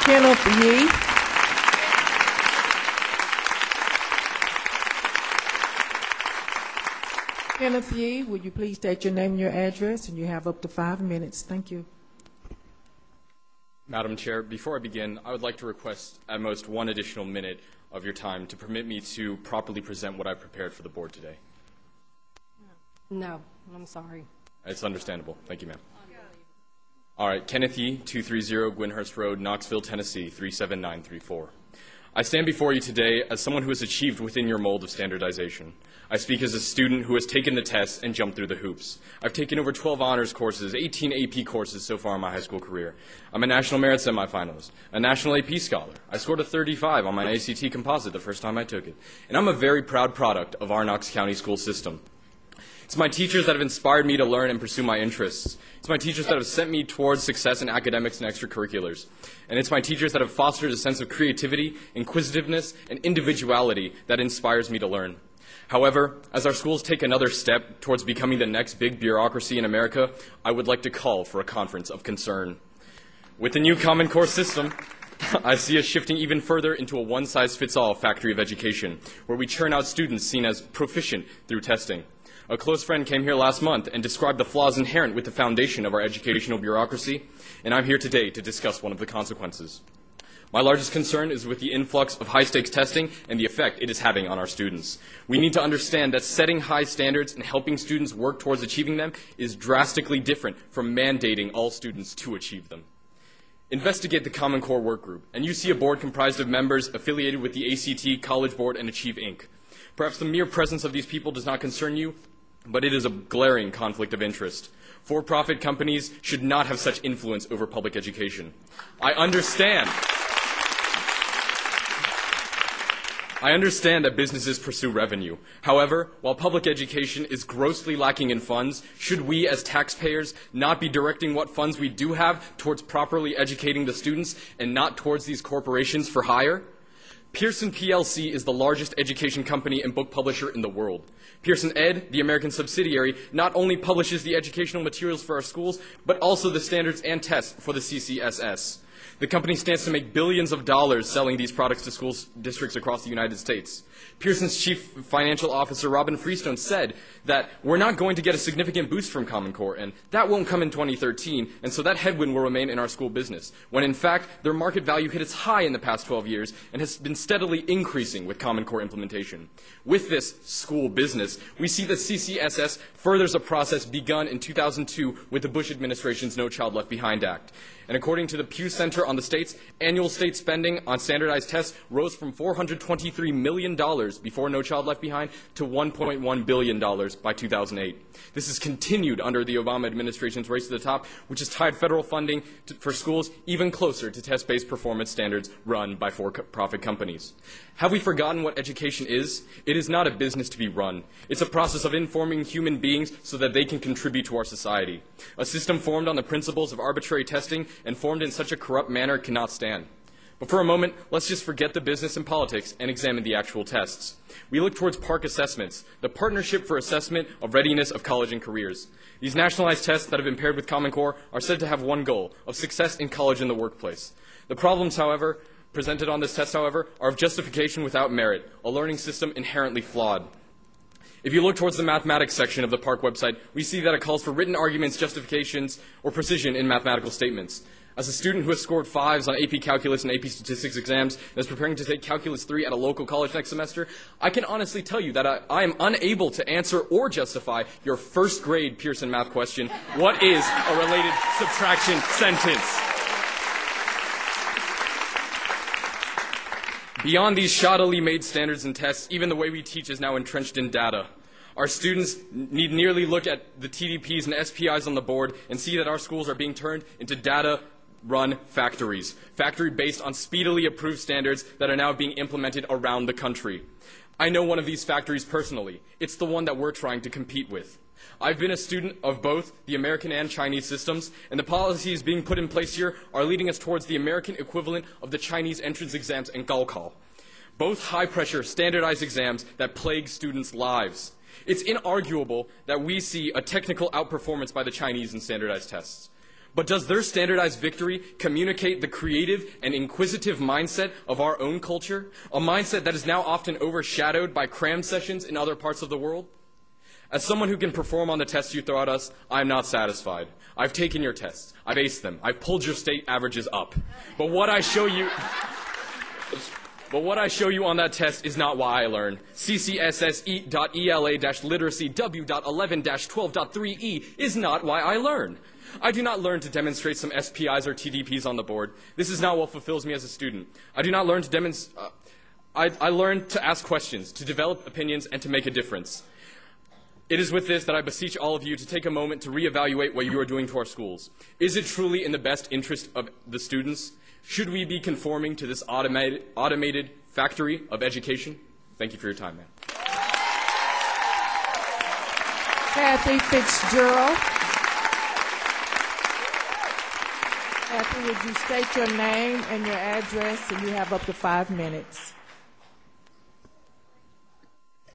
Kenneth Ye. Kenneth Ye, will you please state your name and your address, and you have up to 5 minutes. Thank you. Madam Chair, before I begin, I would like to request at most 1 additional minute of your time to permit me to properly present what I've prepared for the board today. No, I'm sorry. It's understandable. Thank you, ma'am. All right, Kenneth Ye, 230 Gwynhurst Road, Knoxville, Tennessee, 37934. I stand before you today as someone who has achieved within your mold of standardization. I speak as a student who has taken the tests and jumped through the hoops. I've taken over 12 honors courses, 18 AP courses so far in my high school career. I'm a National Merit semifinalist, a National AP Scholar. I scored a 35 on my ACT composite the first time I took it. And I'm a very proud product of our Knox County school system. It's my teachers that have inspired me to learn and pursue my interests. It's my teachers that have sent me towards success in academics and extracurriculars. And it's my teachers that have fostered a sense of creativity, inquisitiveness, and individuality that inspires me to learn. However, as our schools take another step towards becoming the next big bureaucracy in America, I would like to call for a conference of concern. With the new Common Core system, I see us shifting even further into a one-size-fits-all factory of education, where we churn out students seen as proficient through testing. A close friend came here last month and described the flaws inherent with the foundation of our educational bureaucracy, and I'm here today to discuss one of the consequences. My largest concern is with the influx of high-stakes testing and the effect it is having on our students. We need to understand that setting high standards and helping students work towards achieving them is drastically different from mandating all students to achieve them. Investigate the Common Core Work Group, and you see a board comprised of members affiliated with the ACT, College Board, and Achieve, Inc. Perhaps the mere presence of these people does not concern you, but it is a glaring conflict of interest. For-profit companies should not have such influence over public education. I understand that businesses pursue revenue. However, while public education is grossly lacking in funds, should we as taxpayers not be directing what funds we do have towards properly educating the students and not towards these corporations for hire? Pearson plc is the largest education company and book publisher in the world. Pearson Ed, the American subsidiary, not only publishes the educational materials for our schools, but also the standards and tests for the CCSS. The company stands to make billions of dollars selling these products to school districts across the United States. Pearson's chief financial officer, Robin Freestone, said that we're not going to get a significant boost from Common Core, and that won't come in 2013, and so that headwind will remain in our school business, when in fact their market value hit its high in the past 12 years and has been steadily increasing with Common Core implementation. With this school business, we see that CCSS furthers a process begun in 2002 with the Bush administration's No Child Left Behind Act. And according to the Pew Center on the States, annual state spending on standardized tests rose from $423 million before No Child Left Behind to $1.1 billion by 2008. This has continued under the Obama administration's race to the top, which has tied federal funding for schools even closer to test-based performance standards run by for-profit companies. Have we forgotten what education is? It is not a business to be run. It's a process of informing human beings so that they can contribute to our society. A system formed on the principles of arbitrary testing and formed in such a corrupt manner cannot stand. But for a moment, let's just forget the business and politics and examine the actual tests. We look towards PARCC assessments, the Partnership for Assessment of Readiness of College and Careers. These nationalized tests that have been paired with Common Core are said to have one goal, of success in college and the workplace. The problems, however, presented on this test, however, are of justification without merit, a learning system inherently flawed. If you look towards the mathematics section of the PARCC website, we see that it calls for written arguments, justifications, or precision in mathematical statements. As a student who has scored 5s on AP Calculus and AP Statistics exams and is preparing to take Calculus 3 at a local college next semester, I can honestly tell you that I am unable to answer or justify your first grade Pearson math question, what is a related subtraction sentence? Beyond these shoddily made standards and tests, even the way we teach is now entrenched in data. Our students need merely look at the TDPs and SPIs on the board and see that our schools are being turned into data-run factories, factory-based on speedily approved standards that are now being implemented around the country. I know one of these factories personally. It's the one that we're trying to compete with. I've been a student of both the American and Chinese systems, and the policies being put in place here are leading us towards the American equivalent of the Chinese entrance exams and Gaokao. Both high-pressure, standardized exams that plague students' lives. It's inarguable that we see a technical outperformance by the Chinese in standardized tests. But does their standardized victory communicate the creative and inquisitive mindset of our own culture, a mindset that is now often overshadowed by cram sessions in other parts of the world? As someone who can perform on the tests you throw at us, I'm not satisfied. I've taken your tests. I've aced them. I've pulled your state averages up. But what I show you on that test is not why I learn. CCSSE.ELA-literacy W.11-12.3E is not why I learn. I do not learn to demonstrate some SPIs or TDPs on the board. This is not what fulfills me as a student. I do not learn to demonstrate. I learn to ask questions, to develop opinions, and to make a difference. It is with this that I beseech all of you to take a moment to reevaluate what you are doing to our schools. Is it truly in the best interest of the students? Should we be conforming to this automated factory of education? Thank you for your time, man. Kathy Fitzgerald. Kathy, would you state your name and your address, and you have up to 5 minutes.